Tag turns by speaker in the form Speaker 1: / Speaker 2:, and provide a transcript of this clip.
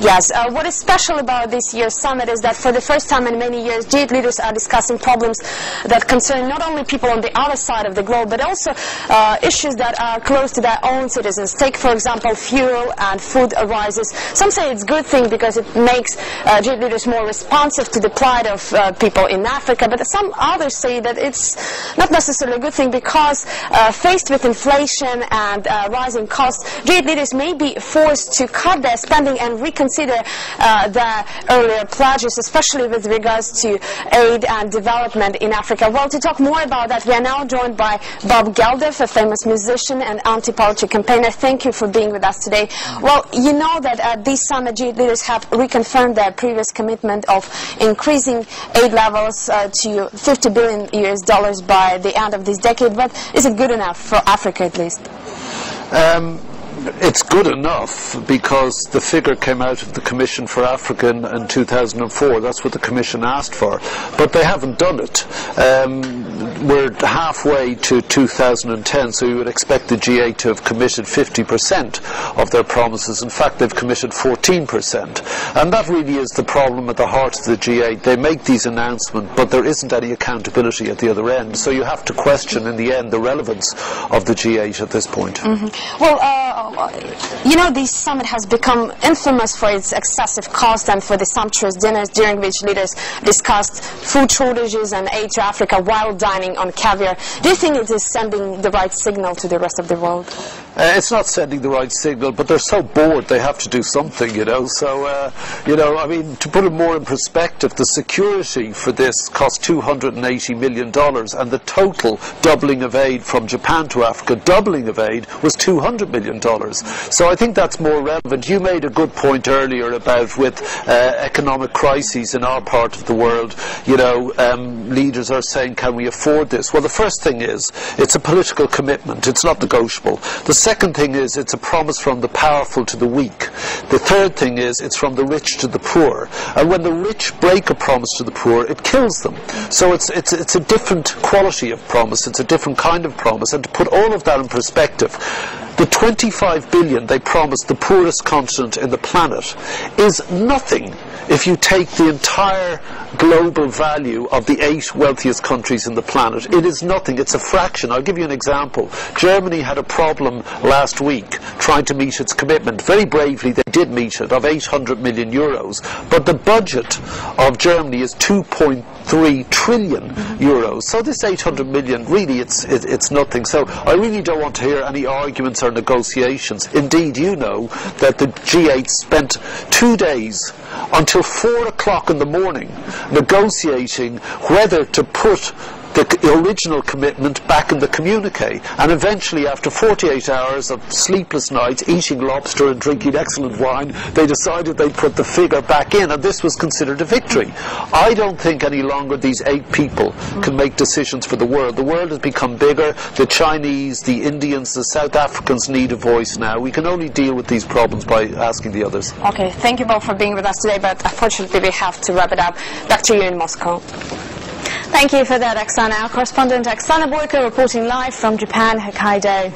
Speaker 1: Yes, what is special about this year's summit is that for the first time in many years, G8 leaders are discussing problems that concern not only people on the other side of the globe, but also issues that are close to their own citizens. Take, for example, fuel and food rises. Some say it's a good thing because it makes G8 leaders more responsive to the plight of people in Africa, but some others say that it's not necessarily a good thing because faced with inflation and rising costs, G8 leaders may be forced to cut their spending and reconsider the earlier pledges, especially with regards to aid and development in Africa. Well, to talk more about that, we are now joined by Bob Geldof, a famous musician and anti-poverty campaigner. Thank you for being with us today. Well, you know that at this summit, G8 leaders have reconfirmed their previous commitment of increasing aid levels to $50 billion by the end of this decade. But is it good enough for Africa, at least?
Speaker 2: It's good enough because the figure came out of the Commission for Africa in 2004. That's what the Commission asked for. But they haven't done it. We're halfway to 2010, so you would expect the G8 to have committed 50% of their promises. In fact, they've committed 14%. And that really is the problem at the heart of the G8. They make these announcements, but there isn't any accountability at the other end. So you have to question, in the end, the relevance of the G8 at this point.
Speaker 1: Well, you know, this summit has become infamous for its excessive cost and for the sumptuous dinners during which leaders discussed food shortages and aid to Africa while dining on caviar. Do you think it is sending the right signal to the rest of the world?
Speaker 2: It's not sending the right signal, but they're so bored they have to do something, you know. So, you know, I mean, to put it more in perspective, the security for this cost $280 million, and the total doubling of aid from Japan to Africa, doubling of aid, was $200 million. So I think that's more relevant. You made a good point earlier about with economic crises in our part of the world, you know, leaders are saying, can we afford this? Well, the first thing is, it's a political commitment. It's not negotiable. The second thing is, it's a promise from the powerful to the weak. The third thing is, it's from the rich to the poor. And when the rich break a promise to the poor, it kills them. So it's a different quality of promise. It's a different kind of promise. And to put all of that in perspective, the $25 billion they promised the poorest continent in the planet is nothing if you take the entire global value of the 8 wealthiest countries in the planet. It is nothing. It's a fraction. I'll give you an example. Germany had a problem last week trying to meet its commitment. Very bravely, they did meet it, of 800 million euros. But the budget of Germany is 2.3 trillion euros. So this 800 million, really, it's nothing. So I really don't want to hear any arguments or negotiations. Indeed, you know that the G8 spent 2 days until 4 o'clock in the morning negotiating whether to put the original commitment back in the communique, and eventually, after 48 hours of sleepless nights, eating lobster and drinking excellent wine, they decided they'd put the figure back in, and this was considered a victory. I don't think any longer these 8 people can make decisions for the world. The world has become bigger. The Chinese, the Indians, the South Africans need a voice now. We can only deal with these problems by asking the others.
Speaker 1: Okay, thank you both for being with us today, but unfortunately we have to wrap it up. Back to you in Moscow.
Speaker 3: Thank you for that, Oksana. Our correspondent Oksana Boyko reporting live from Japan, Hokkaido.